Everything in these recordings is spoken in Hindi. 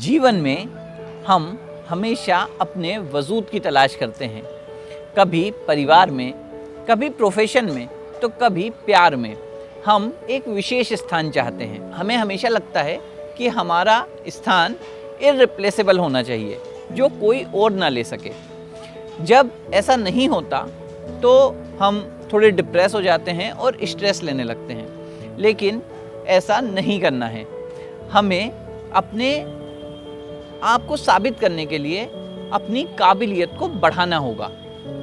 जीवन में हम हमेशा अपने वजूद की तलाश करते हैं, कभी परिवार में, कभी प्रोफेशन में, तो कभी प्यार में। हम एक विशेष स्थान चाहते हैं। हमें हमेशा लगता है कि हमारा स्थान इररिप्लेसेबल होना चाहिए, जो कोई और ना ले सके। जब ऐसा नहीं होता तो हम थोड़े डिप्रेस हो जाते हैं और स्ट्रेस लेने लगते हैं, लेकिन ऐसा नहीं करना है। हमें अपने आप को साबित करने के लिए अपनी काबिलियत को बढ़ाना होगा।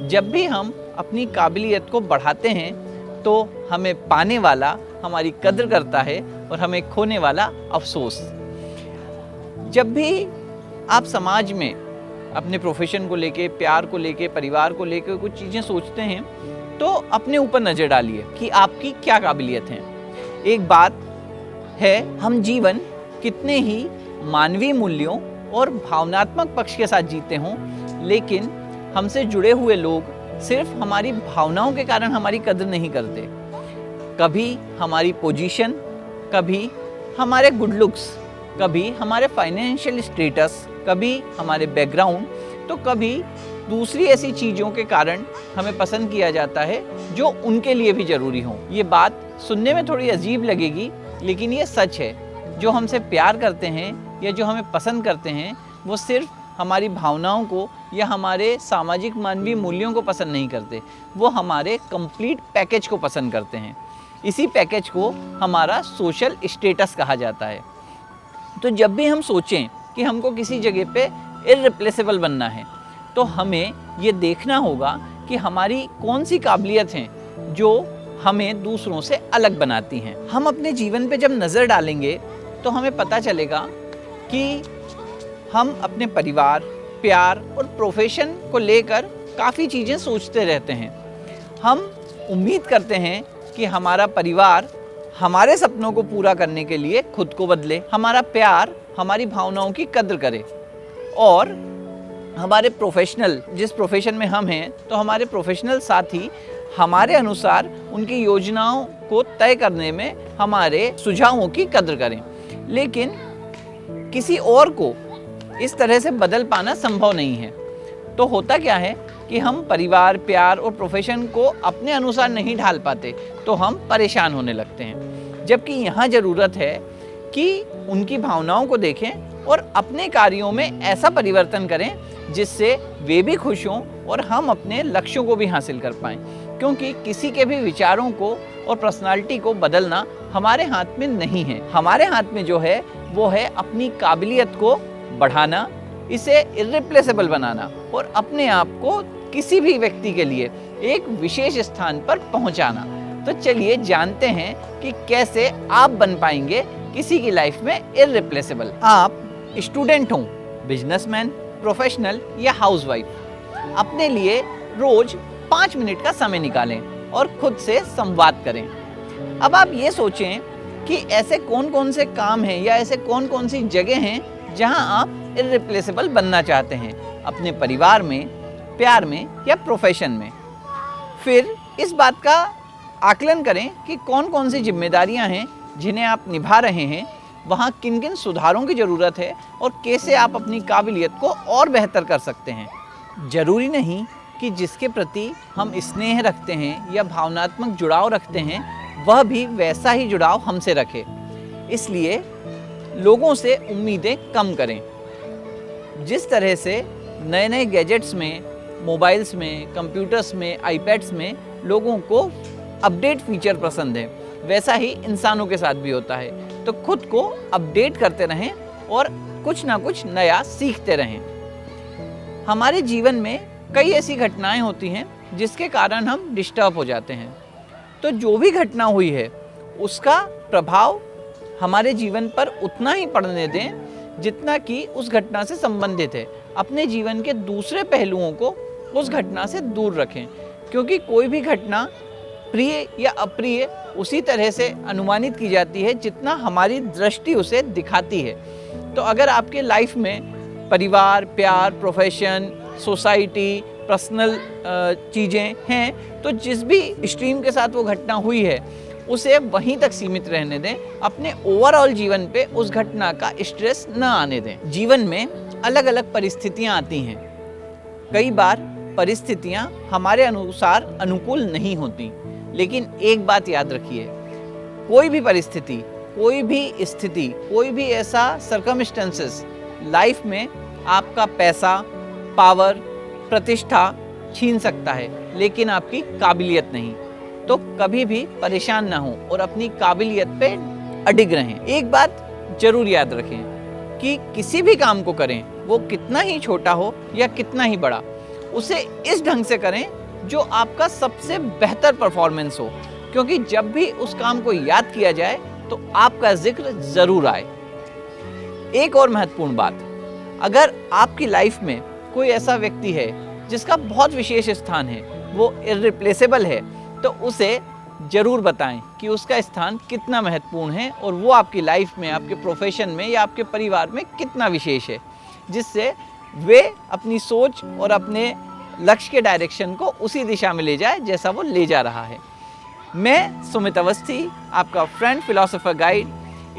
जब भी हम अपनी काबिलियत को बढ़ाते हैं तो हमें पाने वाला हमारी कद्र करता है और हमें खोने वाला अफसोस। जब भी आप समाज में अपने प्रोफेशन को लेके, प्यार को लेके, परिवार को लेके कुछ चीज़ें सोचते हैं तो अपने ऊपर नज़र डालिए कि आपकी क्या काबिलियत है। एक बात है, हम जीवन कितने ही मानवीय मूल्यों और भावनात्मक पक्ष के साथ जीते हों, लेकिन हमसे जुड़े हुए लोग सिर्फ हमारी भावनाओं के कारण हमारी कदर नहीं करते। कभी हमारी पोजीशन, कभी हमारे गुड लुक्स, कभी हमारे फाइनेंशियल स्टेटस, कभी हमारे बैकग्राउंड, तो कभी दूसरी ऐसी चीज़ों के कारण हमें पसंद किया जाता है जो उनके लिए भी ज़रूरी हो। ये बात सुनने में थोड़ी अजीब लगेगी, लेकिन ये सच है। जो हमसे प्यार करते हैं या जो हमें पसंद करते हैं, वो सिर्फ हमारी भावनाओं को या हमारे सामाजिक मानवीय मूल्यों को पसंद नहीं करते, वो हमारे कंप्लीट पैकेज को पसंद करते हैं। इसी पैकेज को हमारा सोशल स्टेटस कहा जाता है। तो जब भी हम सोचें कि हमको किसी जगह पे इररिप्लेसेबल बनना है, तो हमें ये देखना होगा कि हमारी कौन सी काबिलियत हैं जो हमें दूसरों से अलग बनाती हैं। हम अपने जीवन पे जब नज़र डालेंगे तो हमें पता चलेगा कि हम अपने परिवार, प्यार और प्रोफेशन को लेकर काफ़ी चीज़ें सोचते रहते हैं। हम उम्मीद करते हैं कि हमारा परिवार हमारे सपनों को पूरा करने के लिए खुद को बदले, हमारा प्यार हमारी भावनाओं की कद्र करे, और हमारे प्रोफेशनल, जिस प्रोफेशन में हम हैं, तो हमारे प्रोफेशनल साथी हमारे अनुसार उनकी योजनाओं को तय करने में हमारे सुझावों की कद्र करें। लेकिन किसी और को इस तरह से बदल पाना संभव नहीं है। तो होता क्या है कि हम परिवार, प्यार और प्रोफेशन को अपने अनुसार नहीं ढाल पाते, तो हम परेशान होने लगते हैं। जबकि यहाँ ज़रूरत है कि उनकी भावनाओं को देखें और अपने कार्यों में ऐसा परिवर्तन करें जिससे वे भी खुश हों और हम अपने लक्ष्यों को भी हासिल कर पाएँ। क्योंकि किसी के भी विचारों को और पर्सनालिटी को बदलना हमारे हाथ में नहीं है। हमारे हाथ में जो है वो है अपनी काबिलियत को बढ़ाना, इसे इररिप्लेसेबल बनाना और अपने आप को किसी भी व्यक्ति के लिए एक विशेष स्थान पर पहुंचाना। तो चलिए जानते हैं कि कैसे आप बन पाएंगे किसी की लाइफ में इररिप्लेसेबल। आप स्टूडेंट हों, बिजनेसमैन, प्रोफेशनल या हाउसवाइफ, अपने लिए रोज 5 मिनट का समय निकालें और खुद से संवाद करें। अब आप ये सोचें कि ऐसे कौन कौन से काम हैं या ऐसे कौन कौन सी जगह हैं जहां आप इररिप्लेसेबल बनना चाहते हैं, अपने परिवार में, प्यार में या प्रोफेशन में। फिर इस बात का आकलन करें कि कौन कौन सी जिम्मेदारियां हैं जिन्हें आप निभा रहे हैं, वहाँ किन किन सुधारों की ज़रूरत है और कैसे आप अपनी काबिलियत को और बेहतर कर सकते हैं। ज़रूरी नहीं कि जिसके प्रति हम स्नेह रखते हैं या भावनात्मक जुड़ाव रखते हैं, वह भी वैसा ही जुड़ाव हमसे रखे। इसलिए लोगों से उम्मीदें कम करें। जिस तरह से नए नए गैजेट्स में, मोबाइल्स में, कंप्यूटर्स में, आईपैड्स में लोगों को अपडेट फीचर पसंद है, वैसा ही इंसानों के साथ भी होता है। तो खुद को अपडेट करते रहें और कुछ ना कुछ नया सीखते रहें। हमारे जीवन में कई ऐसी घटनाएं होती हैं जिसके कारण हम डिस्टर्ब हो जाते हैं। तो जो भी घटना हुई है उसका प्रभाव हमारे जीवन पर उतना ही पड़ने दें जितना कि उस घटना से संबंधित है। अपने जीवन के दूसरे पहलुओं को उस घटना से दूर रखें, क्योंकि कोई भी घटना प्रिय या अप्रिय उसी तरह से अनुमानित की जाती है जितना हमारी दृष्टि उसे दिखाती है। तो अगर आपके लाइफ में परिवार, प्यार, प्रोफेशन, सोसाइटी, पर्सनल चीज़ें हैं, तो जिस भी स्ट्रीम के साथ वो घटना हुई है उसे वहीं तक सीमित रहने दें, अपने ओवरऑल जीवन पे उस घटना का स्ट्रेस न आने दें। जीवन में अलग अलग परिस्थितियां आती हैं। कई बार परिस्थितियां हमारे अनुसार अनुकूल नहीं होती, लेकिन एक बात याद रखिए, कोई भी परिस्थिति, कोई भी स्थिति, कोई भी ऐसा सर्कमस्टेंसेस लाइफ में आपका पैसा, पावर, प्रतिष्ठा छीन सकता है, लेकिन आपकी काबिलियत नहीं। तो कभी भी परेशान ना हो और अपनी काबिलियत पे अडिग रहें। एक बात जरूर याद रखें कि किसी भी काम को करें, वो कितना ही छोटा हो या कितना ही बड़ा, उसे इस ढंग से करें जो आपका सबसे बेहतर परफॉर्मेंस हो, क्योंकि जब भी उस काम को याद किया जाए तो आपका जिक्र जरूर आए। एक और महत्वपूर्ण बात, अगर आपकी लाइफ में कोई ऐसा व्यक्ति है जिसका बहुत विशेष स्थान है, वो इर्रिप्लेसेबल है, तो उसे जरूर बताएं कि उसका स्थान कितना महत्वपूर्ण है और वो आपकी लाइफ में, आपके प्रोफेशन में या आपके परिवार में कितना विशेष है, जिससे वे अपनी सोच और अपने लक्ष्य के डायरेक्शन को उसी दिशा में ले जाए जैसा वो ले जा रहा है। मैं सुमित अवस्थी, आपका फ्रेंड फिलोसोफर गाइड,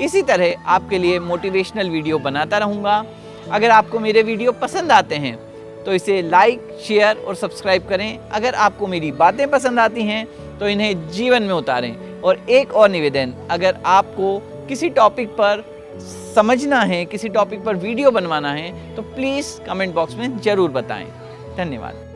इसी तरह आपके लिए मोटिवेशनल वीडियो बनाता रहूँगा। अगर आपको मेरे वीडियो पसंद आते हैं तो इसे लाइक, शेयर और सब्सक्राइब करें। अगर आपको मेरी बातें पसंद आती हैं तो इन्हें जीवन में उतारें। और एक और निवेदन, अगर आपको किसी टॉपिक पर समझना है, किसी टॉपिक पर वीडियो बनवाना है, तो प्लीज़ कमेंट बॉक्स में ज़रूर बताएं। धन्यवाद।